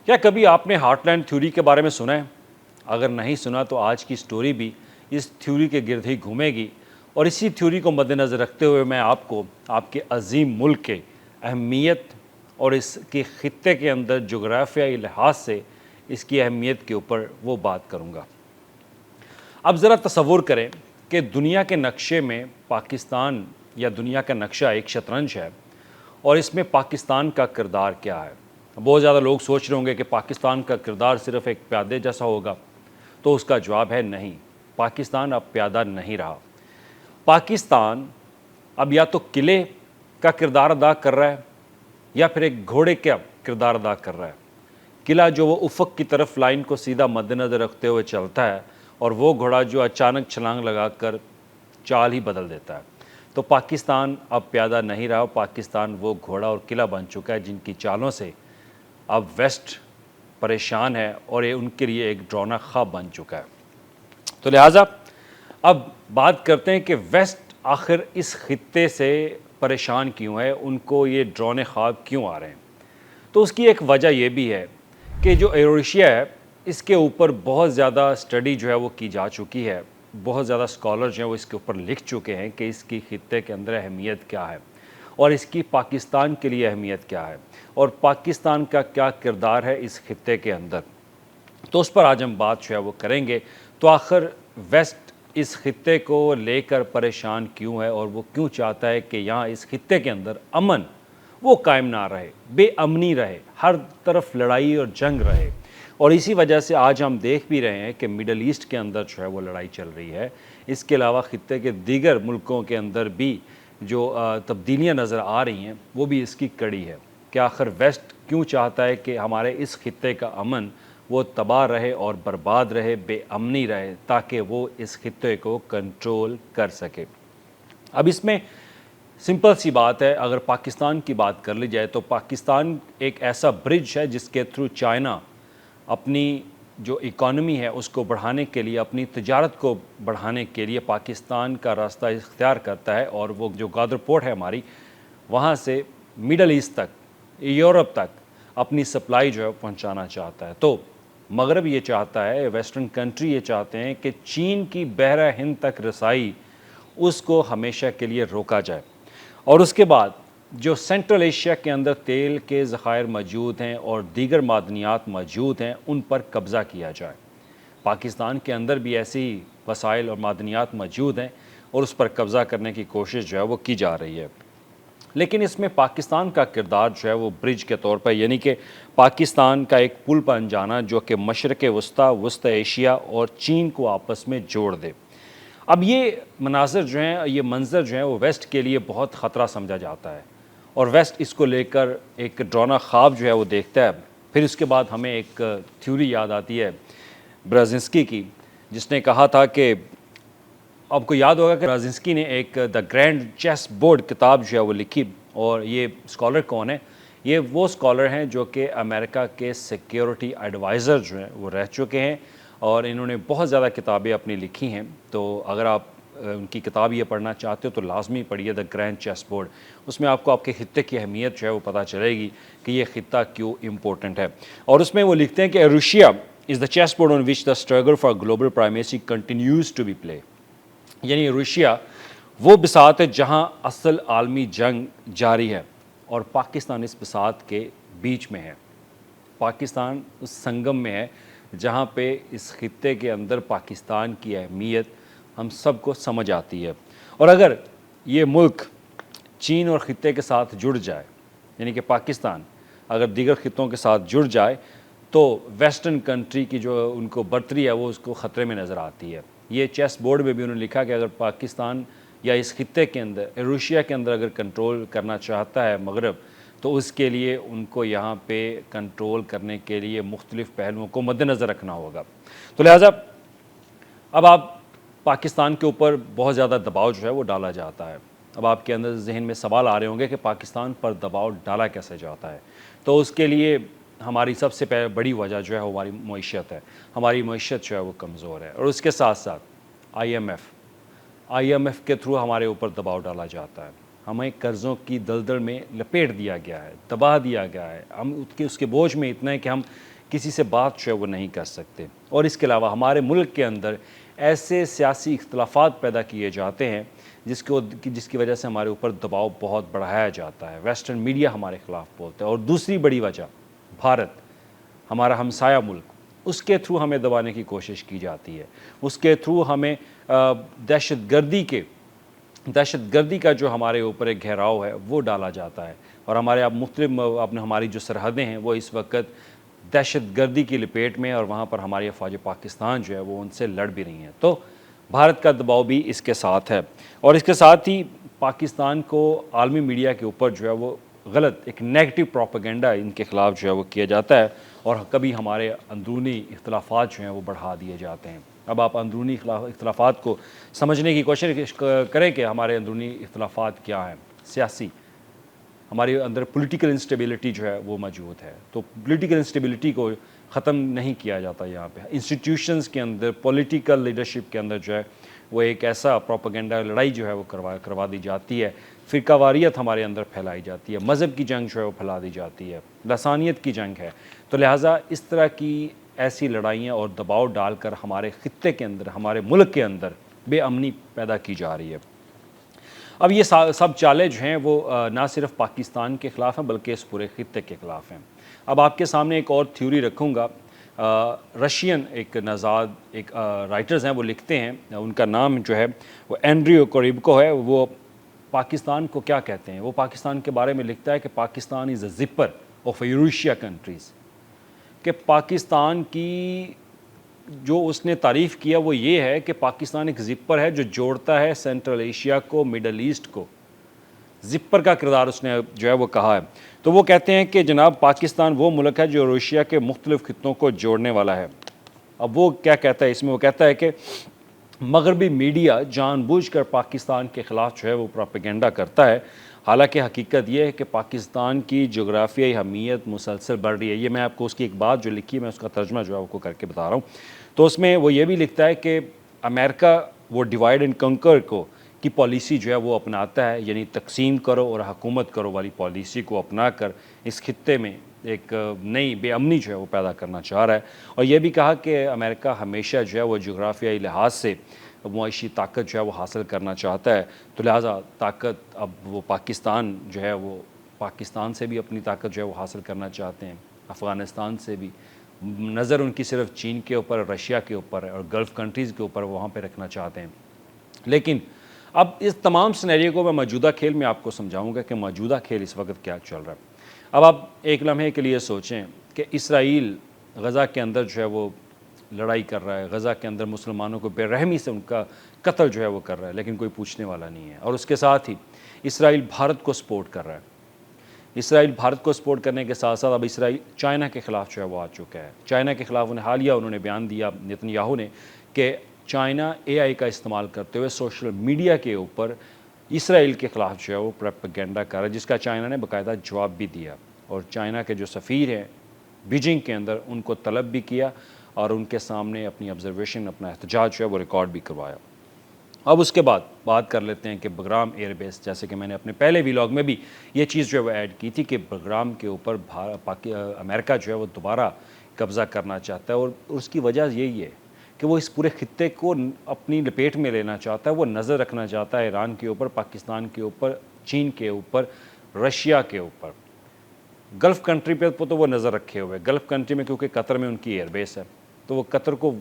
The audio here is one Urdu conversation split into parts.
کیا کبھی آپ نے ہارٹ لینڈ تھیوری کے بارے میں سنا ہے؟ اگر نہیں سنا تو آج کی سٹوری بھی اس تھیوری کے گرد ہی گھومے گی، اور اسی تھیوری کو مد نظر رکھتے ہوئے میں آپ کو آپ کے عظیم ملک کے اہمیت اور اس کے خطے کے اندر جغرافیائی لحاظ سے اس کی اہمیت کے اوپر وہ بات کروں گا۔ اب ذرا تصور کریں کہ دنیا کے نقشے میں پاکستان یا دنیا کا نقشہ ایک شطرنج ہے، اور اس میں پاکستان کا کردار کیا ہے؟ بہت زیادہ لوگ سوچ رہے ہوں گے کہ پاکستان کا کردار صرف ایک پیادے جیسا ہوگا، تو اس کا جواب ہے نہیں، پاکستان اب پیادہ نہیں رہا۔ پاکستان اب یا تو قلعے کا کردار ادا کر رہا ہے یا پھر ایک گھوڑے کا کردار ادا کر رہا ہے۔ قلعہ جو وہ افق کی طرف لائن کو سیدھا مد نظر رکھتے ہوئے چلتا ہے، اور وہ گھوڑا جو اچانک چھلانگ لگا کر چال ہی بدل دیتا ہے۔ تو پاکستان اب پیادہ نہیں رہا، پاکستان وہ گھوڑا اور قلعہ بن چکا ہے جن کی چالوں سے اب ویسٹ پریشان ہے، اور یہ ان کے لیے ایک ڈراؤنا خواب بن چکا ہے۔ تو لہٰذا اب بات کرتے ہیں کہ ویسٹ آخر اس خطے سے پریشان کیوں ہے، ان کو یہ ڈراؤنے خواب کیوں آ رہے ہیں؟ تو اس کی ایک وجہ یہ بھی ہے کہ جو ایرویشیا ہے، اس کے اوپر بہت زیادہ سٹڈی جو ہے وہ کی جا چکی ہے، بہت زیادہ اسکالر جو ہیں وہ اس کے اوپر لکھ چکے ہیں کہ اس کی خطے کے اندر اہمیت کیا ہے، اور اس کی پاکستان کے لیے اہمیت کیا ہے، اور پاکستان کا کیا کردار ہے اس خطے کے اندر۔ تو اس پر آج ہم بات جو ہے وہ کریں گے۔ تو آخر ویسٹ اس خطے کو لے کر پریشان کیوں ہے، اور وہ کیوں چاہتا ہے کہ یہاں اس خطے کے اندر امن وہ قائم نہ رہے، بے امنی رہے، ہر طرف لڑائی اور جنگ رہے۔ اور اسی وجہ سے آج ہم دیکھ بھی رہے ہیں کہ مڈل ایسٹ کے اندر جو ہے وہ لڑائی چل رہی ہے۔ اس کے علاوہ خطے کے دیگر ملکوں کے اندر بھی جو تبدیلیاں نظر آ رہی ہیں، وہ بھی اس کی کڑی ہے کہ آخر ویسٹ کیوں چاہتا ہے کہ ہمارے اس خطے کا امن وہ تباہ رہے اور برباد رہے، بے امنی رہے، تاکہ وہ اس خطے کو کنٹرول کر سکے۔ اب اس میں سمپل سی بات ہے، اگر پاکستان کی بات کر لی جائے تو پاکستان ایک ایسا برج ہے جس کے تھرو چائنا اپنی جو اکانومی ہے اس کو بڑھانے کے لیے، اپنی تجارت کو بڑھانے کے لیے پاکستان کا راستہ اختیار کرتا ہے، اور وہ جو گادر پورٹ ہے ہماری، وہاں سے مڈل ایسٹ تک، یورپ تک اپنی سپلائی جو ہے پہنچانا چاہتا ہے۔ تو مغرب یہ چاہتا ہے، ویسٹرن کنٹری یہ چاہتے ہیں کہ چین کی بحرہ ہند تک رسائی اس کو ہمیشہ کے لیے روکا جائے، اور اس کے بعد جو سینٹرل ایشیا کے اندر تیل کے ذخائر موجود ہیں اور دیگر معدنیات موجود ہیں، ان پر قبضہ کیا جائے۔ پاکستان کے اندر بھی ایسی وسائل اور معدنیات موجود ہیں، اور اس پر قبضہ کرنے کی کوشش جو ہے وہ کی جا رہی ہے۔ لیکن اس میں پاکستان کا کردار جو ہے وہ برج کے طور پر، یعنی کہ پاکستان کا ایک پل بن جانا جو کہ مشرق وسطیٰ، وسطی ایشیا اور چین کو آپس میں جوڑ دے۔ اب یہ مناظر جو ہیں، یہ منظر جو ہیں وہ ویسٹ کے لیے بہت خطرہ سمجھا جاتا ہے، اور ویسٹ اس کو لے کر ایک ڈراؤنا خواب جو ہے وہ دیکھتا ہے۔ پھر اس کے بعد ہمیں ایک تھیوری یاد آتی ہے برزنسکی کی، جس نے کہا تھا کہ آپ کو یاد ہوگا کہ برزنسکی نے ایک دا گرینڈ چیس بورڈ کتاب جو ہے وہ لکھی، اور یہ اسکالر کون ہے؟ یہ وہ اسکالر ہیں جو کہ امریکہ کے سیکیورٹی ایڈوائزر جو ہیں وہ رہ چکے ہیں، اور انہوں نے بہت زیادہ کتابیں اپنی لکھی ہیں۔ تو اگر آپ ان کی کتاب یہ پڑھنا چاہتے ہو تو لازمی پڑھیے دا گرینڈ چیس بورڈ۔ اس میں آپ کو آپ کے خطے کی اہمیت جو ہے وہ پتہ چلے گی کہ یہ خطہ کیوں امپورٹنٹ ہے۔ اور اس میں وہ لکھتے ہیں کہ Eurasia is the chess board on which the struggle for global primacy continues to be played, یعنی روشیا وہ بساط ہے جہاں اصل عالمی جنگ جاری ہے، اور پاکستان اس بساط کے بیچ میں ہے۔ پاکستان اس سنگم میں ہے جہاں پہ اس خطے کے اندر پاکستان کی اہمیت ہم سب کو سمجھ آتی ہے۔ اور اگر یہ ملک چین اور خطے کے ساتھ جڑ جائے، یعنی کہ پاکستان اگر دیگر خطوں کے ساتھ جڑ جائے، تو ویسٹرن کنٹری کی جو ان کو برتری ہے وہ اس کو خطرے میں نظر آتی ہے۔ یہ چیس بورڈ میں بھی انہوں نے لکھا کہ اگر پاکستان یا اس خطے کے اندر، ایروشیا کے اندر اگر کنٹرول کرنا چاہتا ہے مغرب، تو اس کے لیے ان کو یہاں پہ کنٹرول کرنے کے لیے مختلف پہلوؤں کو مد نظر رکھنا ہوگا۔ تو لہٰذا اب آپ پاکستان کے اوپر بہت زیادہ دباؤ جو ہے وہ ڈالا جاتا ہے۔ اب آپ کے اندر ذہن میں سوال آ رہے ہوں گے کہ پاکستان پر دباؤ ڈالا کیسے جاتا ہے؟ تو اس کے لیے ہماری سب سے بڑی وجہ جو ہے ہماری معیشت ہے۔ ہماری معیشت جو ہے وہ کمزور ہے، اور اس کے ساتھ ساتھ آئی ایم ایف کے تھرو ہمارے اوپر دباؤ ڈالا جاتا ہے۔ ہمیں قرضوں کی دلدل میں لپیٹ دیا گیا ہے، دبا دیا گیا ہے۔ ہم اس کے بوجھ میں اتنا ہے کہ ہم کسی سے بات جو ہے وہ نہیں کر سکتے، اور اس کے علاوہ ہمارے ملک کے اندر ایسے سیاسی اختلافات پیدا کیے جاتے ہیں جس کی وجہ سے ہمارے اوپر دباؤ بہت بڑھایا جاتا ہے، ویسٹرن میڈیا ہمارے خلاف بولتے ہیں، اور دوسری بڑی وجہ بھارت، ہمارا ہمسایہ ملک، اس کے تھرو ہمیں دبانے کی کوشش کی جاتی ہے، اس کے تھرو ہمیں دہشت گردی کا جو ہمارے اوپر ایک گھیراؤ ہے وہ ڈالا جاتا ہے، اور ہمارے اب مختلف ہماری جو سرحدیں ہیں وہ اس وقت دہشت گردی کی لپیٹ میں، اور وہاں پر ہماری افواج پاکستان جو ہے وہ ان سے لڑ بھی رہی ہیں، تو بھارت کا دباؤ بھی اس کے ساتھ ہے، اور اس کے ساتھ ہی پاکستان کو عالمی میڈیا کے اوپر جو ہے وہ غلط ایک نیگیٹو پروپیگنڈا ان کے خلاف جو ہے وہ کیا جاتا ہے، اور کبھی ہمارے اندرونی اختلافات جو ہیں وہ بڑھا دیے جاتے ہیں۔ اب آپ اندرونی اختلافات کو سمجھنے کی کوشش کریں کہ ہمارے اندرونی اختلافات کیا ہیں۔ سیاسی، ہمارے اندر پولیٹیکل انسٹیبلٹی جو ہے وہ موجود ہے، تو پولیٹیکل انسٹیبلٹی کو ختم نہیں کیا جاتا یہاں پہ، انسٹیٹیوشنز کے اندر، پولیٹیکل لیڈرشپ کے اندر جو ہے وہ ایک ایسا پروپیگنڈا لڑائی جو ہے وہ کروا دی جاتی ہے، فرقہ واریت ہمارے اندر پھیلائی جاتی ہے، مذہب کی جنگ جو ہے وہ پھیلا دی جاتی ہے، لسانیت کی جنگ ہے، تو لہٰذا اس طرح کی ایسی لڑائیاں اور دباؤ ڈال کر ہمارے خطے کے اندر، ہمارے ملک کے اندر بے امنی پیدا کی جا رہی ہے۔ اب یہ سب چالیں جو ہیں وہ نہ صرف پاکستان کے خلاف ہیں بلکہ اس پورے خطے کے خلاف ہیں۔ اب آپ کے سامنے ایک اور تھیوری رکھوں گا، رشین ایک نژاد ایک رائٹرز ہیں، وہ لکھتے ہیں، ان کا نام جو ہے وہ اینڈریو کوریبکو ہے، وہ پاکستان کو کیا کہتے ہیں، وہ پاکستان کے بارے میں لکھتا ہے کہ پاکستان از اے زپر آف ایورشیا کنٹریز، کہ پاکستان کی جو اس نے تعریف کیا وہ یہ ہے کہ پاکستان ایک زپر ہے جو جوڑتا ہے سینٹرل ایشیا کو مڈل ایسٹ کو، زپر کا کردار اس نے جو ہے وہ کہا ہے۔ تو وہ کہتے ہیں کہ جناب پاکستان وہ ملک ہے جو ایشیا کے مختلف خطوں کو جوڑنے والا ہے۔ اب وہ کیا کہتا ہے اس میں، وہ کہتا ہے کہ مغربی میڈیا جان بوجھ کر پاکستان کے خلاف جو ہے وہ پروپیگنڈا کرتا ہے، حالانکہ حقیقت یہ ہے کہ پاکستان کی جغرافیائی اہمیت مسلسل بڑھ رہی ہے۔ یہ میں آپ کو اس کی ایک بات جو لکھی ہے میں اس کا ترجمہ جو ہے وہ کر کے بتا رہا ہوں۔ تو اس میں وہ یہ بھی لکھتا ہے کہ امریکہ وہ ڈیوائڈ اینڈ کنکر کی پالیسی جو ہے وہ اپناتا ہے، یعنی تقسیم کرو اور حکومت کرو والی پالیسی کو اپنا کر اس خطے میں ایک نئی بے امنی جو ہے وہ پیدا کرنا چاہ رہا ہے، اور یہ بھی کہا کہ امریکہ ہمیشہ جو ہے وہ جغرافیائی لحاظ سے معاشی طاقت جو ہے وہ حاصل کرنا چاہتا ہے، تو لہٰذا طاقت اب وہ پاکستان جو ہے وہ پاکستان سے بھی اپنی طاقت جو ہے وہ حاصل کرنا چاہتے ہیں، افغانستان سے بھی، نظر ان کی صرف چین کے اوپر، رشیا کے اوپر اور گلف کنٹریز کے اوپر وہاں پہ رکھنا چاہتے ہیں۔ لیکن اب اس تمام سینیریو کو میں موجودہ کھیل میں آپ کو سمجھاؤں گا کہ موجودہ کھیل اس وقت کیا چل رہا ہے۔ اب آپ ایک لمحے کے لیے سوچیں کہ اسرائیل غزہ کے اندر جو ہے وہ لڑائی کر رہا ہے، غزہ کے اندر مسلمانوں کو بے رحمی سے ان کا قتل جو ہے وہ کر رہا ہے، لیکن کوئی پوچھنے والا نہیں ہے، اور اس کے ساتھ ہی اسرائیل بھارت کو سپورٹ کر رہا ہے۔ اسرائیل بھارت کو سپورٹ کرنے کے ساتھ ساتھ اب اسرائیل چائنا کے خلاف جو ہے وہ آ چکا ہے۔ چائنا کے خلاف حالیہ انہوں نے بیان دیا نیتن یاہو نے کہ چائنا اے آئی کا استعمال کرتے ہوئے سوشل میڈیا کے اوپر اسرائیل کے خلاف جو ہے وہ پروپیگنڈا کر رہا ہے، جس کا چائنا نے باقاعدہ جواب بھی دیا، اور چائنا کے جو سفیر ہیں بیجنگ کے اندر ان کو طلب بھی کیا اور ان کے سامنے اپنی آبزرویشن، اپنا احتجاج جو ہے وہ ریکارڈ بھی کروایا۔ اب اس کے بعد بات کر لیتے ہیں کہ بگرام ایئر بیس، جیسے کہ میں نے اپنے پہلے ویلاگ میں بھی یہ چیز جو ہے وہ ایڈ کی تھی کہ بگرام کے اوپر امریکہ جو ہے وہ دوبارہ قبضہ کرنا چاہتا ہے، اور اس کی وجہ یہی ہے کہ وہ اس پورے خطے کو اپنی لپیٹ میں لینا چاہتا ہے، وہ نظر رکھنا چاہتا ہے ایران کے اوپر، پاکستان کے اوپر، چین کے اوپر، رشیا کے اوپر، گلف کنٹری پہ تو وہ نظر رکھے ہوئے، گلف کنٹری میں کیونکہ قطر میں ان کی ایئر بیس ہے، تو وہ قطر کو،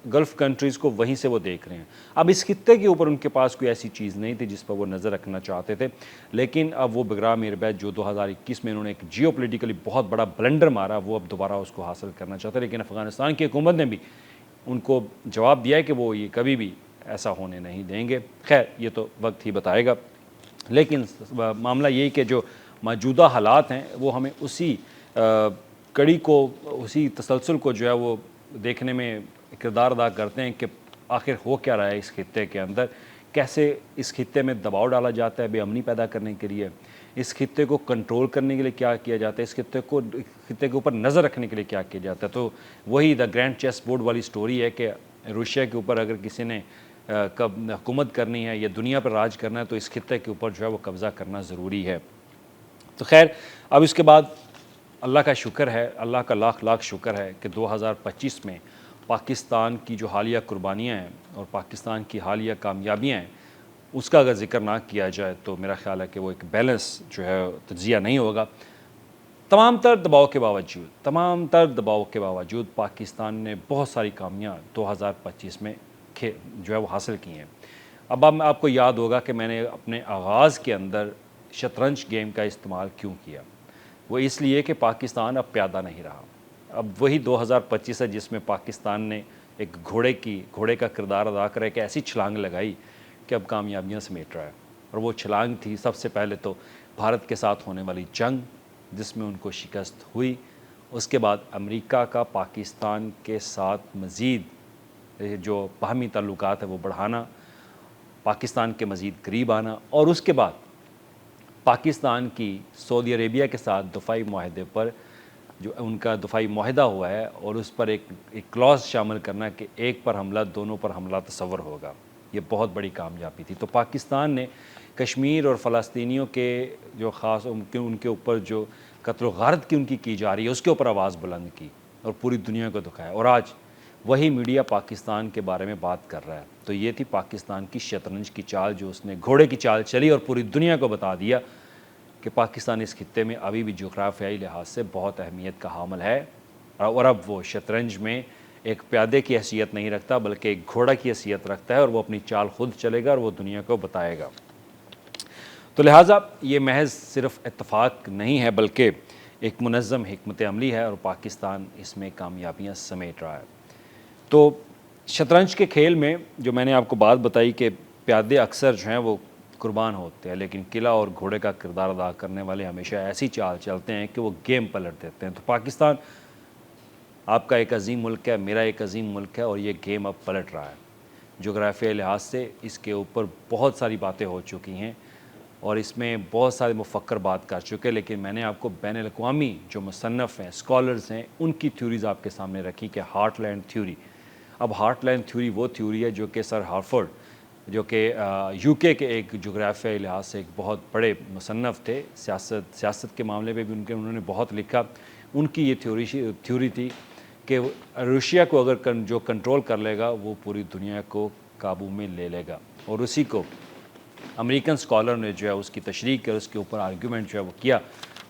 گلف کنٹریز کو وہیں سے وہ دیکھ رہے ہیں۔ اب اس خطے کے اوپر ان کے پاس کوئی ایسی چیز نہیں تھی جس پر وہ نظر رکھنا چاہتے تھے، لیکن اب وہ بگرام ایئر بیس جو 2021 میں انہوں نے ایک جیو پولیٹیکلی بہت بڑا بلنڈر مارا، وہ اب دوبارہ اس کو حاصل کرنا چاہتے ہیں، لیکن افغانستان کی حکومت نے بھی ان کو جواب دیا ہے کہ وہ یہ کبھی بھی ایسا ہونے نہیں دیں گے۔ خیر یہ تو وقت ہی بتائے گا، لیکن معاملہ یہی کہ جو موجودہ حالات ہیں وہ ہمیں اسی کڑی کو، اسی تسلسل کو جو ہے وہ دیکھنے میں کردار ادا کرتے ہیں کہ آخر ہو کیا رہا ہے اس خطے کے اندر، کیسے اس خطے میں دباؤ ڈالا جاتا ہے بے امنی پیدا کرنے کے لیے، اس خطے کو کنٹرول کرنے کے لیے کیا کیا جاتا ہے، اس خطے کے اوپر نظر رکھنے کے لیے کیا کیا جاتا ہے۔ تو وہی دا گرینڈ چیس بورڈ والی سٹوری ہے کہ روشیا کے اوپر اگر کسی نے حکومت کرنی ہے یا دنیا پر راج کرنا ہے تو اس خطے کے اوپر جو ہے وہ قبضہ کرنا ضروری ہے۔ تو خیر اب اس کے بعد اللہ کا شکر ہے، اللہ کا لاکھ لاکھ شکر ہے کہ 2025 میں پاکستان کی جو حالیہ قربانیاں ہیں اور پاکستان کی حالیہ کامیابیاں ہیں اس کا اگر ذکر نہ کیا جائے تو میرا خیال ہے کہ وہ ایک بیلنس جو ہے تجزیہ نہیں ہوگا۔ تمام تر دباؤ کے باوجود پاکستان نے بہت ساری کامیاں 2025 میں جو ہے وہ حاصل کی ہیں۔ اب آپ کو یاد ہوگا کہ میں نے اپنے آغاز کے اندر شطرنج گیم کا استعمال کیوں کیا، وہ اس لیے کہ پاکستان اب پیادہ نہیں رہا۔ اب وہی 2025 ہے جس میں پاکستان نے ایک گھوڑے کا کردار ادا کر ایک ایسی چھلانگ لگائی کہ اب کامیابیاں سمیٹ رہا ہے، اور وہ چھلانگ تھی سب سے پہلے تو بھارت کے ساتھ ہونے والی جنگ جس میں ان کو شکست ہوئی، اس کے بعد امریکہ کا پاکستان کے ساتھ مزید جو باہمی تعلقات ہے وہ بڑھانا، پاکستان کے مزید قریب آنا، اور اس کے بعد پاکستان کی سعودی عربیہ کے ساتھ دفاعی معاہدے پر جو ان کا دفاعی معاہدہ ہوا ہے اور اس پر ایک کلاز شامل کرنا کہ ایک پر حملہ دونوں پر حملہ تصور ہوگا، یہ بہت بڑی کامیابی تھی۔ تو پاکستان نے کشمیر اور فلسطینیوں کے جو خاص ان کے اوپر جو قتل و غارت کی ان کی جا رہی ہے اس کے اوپر آواز بلند کی اور پوری دنیا کو دکھایا، اور آج وہی میڈیا پاکستان کے بارے میں بات کر رہا ہے۔ تو یہ تھی پاکستان کی شطرنج کی چال جو اس نے گھوڑے کی چال چلی اور پوری دنیا کو بتا دیا کہ پاکستان اس خطے میں ابھی بھی جغرافیائی لحاظ سے بہت اہمیت کا حامل ہے، اور اب وہ شطرنج میں ایک پیادے کی حیثیت نہیں رکھتا بلکہ ایک گھوڑا کی حیثیت رکھتا ہے، اور وہ اپنی چال خود چلے گا اور وہ دنیا کو بتائے گا۔ تو لہٰذا یہ محض صرف اتفاق نہیں ہے بلکہ ایک منظم حکمت عملی ہے، اور پاکستان اس میں کامیابیاں سمیٹ رہا ہے۔ تو شطرنج کے کھیل میں جو میں نے آپ کو بات بتائی کہ پیادے اکثر جو ہیں وہ قربان ہوتے ہیں، لیکن قلعہ اور گھوڑے کا کردار ادا کرنے والے ہمیشہ ایسی چال چلتے ہیں کہ وہ گیم پلٹ دیتے ہیں۔ تو پاکستان آپ کا ایک عظیم ملک ہے، میرا ایک عظیم ملک ہے، اور یہ گیم اب پلٹ رہا ہے۔ جغرافیائی لحاظ سے اس کے اوپر بہت ساری باتیں ہو چکی ہیں اور اس میں بہت سارے مفکر بات کر چکے، لیکن میں نے آپ کو بین الاقوامی جو مصنف ہیں، اسکالرز ہیں، ان کی تھیوریز آپ کے سامنے رکھی کہ ہارٹ لینڈ تھیوری۔ اب ہارٹ لینڈ تھیوری وہ تھیوری ہے جو کہ سر ہارفرڈ جو کہ یو کے ایک جغرافیائی لحاظ سے ایک بہت بڑے مصنف تھے، سیاست کے معاملے پہ بھی انہوں نے بہت لکھا۔ ان کی یہ تھیوری تھی کہ روشیا کو اگر جو کنٹرول کر لے گا وہ پوری دنیا کو قابو میں لے لے گا، اور اسی کو امریکن سکالر نے جو ہے اس کی تشریح کر اس کے اوپر آرگیومنٹ جو ہے وہ کیا،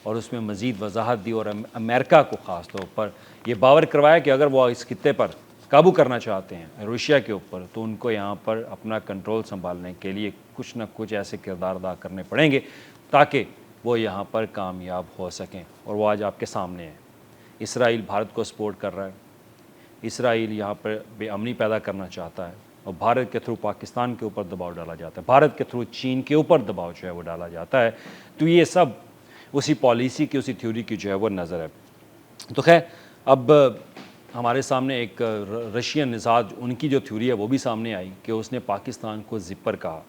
اور اس میں مزید وضاحت دی، اور امریکہ کو خاص طور پر یہ باور کروایا کہ اگر وہ اس خطے پر قابو کرنا چاہتے ہیں روشیا کے اوپر تو ان کو یہاں پر اپنا کنٹرول سنبھالنے کے لیے کچھ نہ کچھ ایسے کردار ادا کرنے پڑیں گے تاکہ وہ یہاں پر کامیاب ہو سکیں، اور وہ آج آپ کے سامنے ہیں۔ اسرائیل بھارت کو سپورٹ کر رہا ہے، اسرائیل یہاں پر بے امنی پیدا کرنا چاہتا ہے، اور بھارت کے تھرو پاکستان کے اوپر دباؤ ڈالا جاتا ہے، بھارت کے تھرو چین کے اوپر دباؤ جو ہے وہ ڈالا جاتا ہے۔ تو یہ سب اسی پالیسی کی اسی تھیوری کی جو ہے وہ نظر ہے۔ تو خیر اب ہمارے سامنے ایک رشین نژاد ان کی جو تھیوری ہے وہ بھی سامنے آئی کہ اس نے پاکستان کو زپر کہا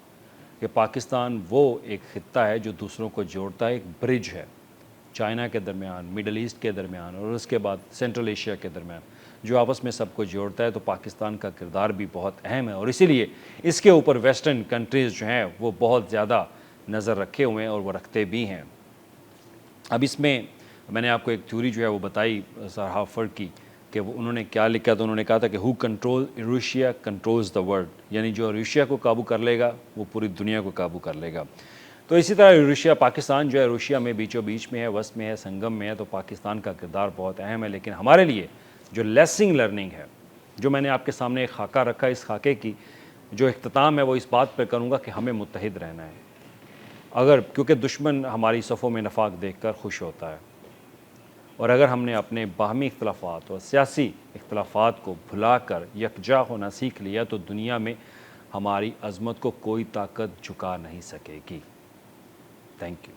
کہ پاکستان وہ ایک خطہ ہے جو دوسروں کو جوڑتا ہے، ایک برج ہے چائنا کے درمیان، مڈل ایسٹ کے درمیان، اور اس کے بعد سینٹرل ایشیا کے درمیان، جو آپس میں سب کو جوڑتا ہے۔ تو پاکستان کا کردار بھی بہت اہم ہے، اور اسی لیے اس کے اوپر ویسٹرن کنٹریز جو ہیں وہ بہت زیادہ نظر رکھے ہوئے ہیں، اور وہ رکھتے بھی ہیں۔ اب اس میں نے آپ کو ایک تھیوری جو ہے وہ بتائی سر ہارفرڈ کی کہ انہوں نے کیا لکھا، تو انہوں نے کہا تھا کہ ہو کنٹرول روشیا کنٹرولز دا ورلڈ، یعنی جو روشیا کو قابو کر لے گا وہ پوری دنیا کو قابو کر لے گا۔ تو اسی طرح روشیا پاکستان جو ہے روشیا میں بیچوں بیچ میں ہے، وسط میں ہے، سنگم میں ہے، تو پاکستان کا کردار بہت اہم ہے۔ لیکن ہمارے لیے جو لیسنگ لرننگ ہے، جو میں نے آپ کے سامنے ایک خاکہ رکھا، اس خاکے کی جو اختتام ہے وہ اس بات پہ کروں گا کہ ہمیں متحد رہنا ہے، کیونکہ دشمن ہماری صفوں میں نفاق دیکھ کر خوش ہوتا ہے، اور اگر ہم نے اپنے باہمی اختلافات اور سیاسی اختلافات کو بھلا کر یکجا ہونا سیکھ لیا تو دنیا میں ہماری عظمت کو کوئی طاقت جھکا نہیں سکے گی۔ Thank you.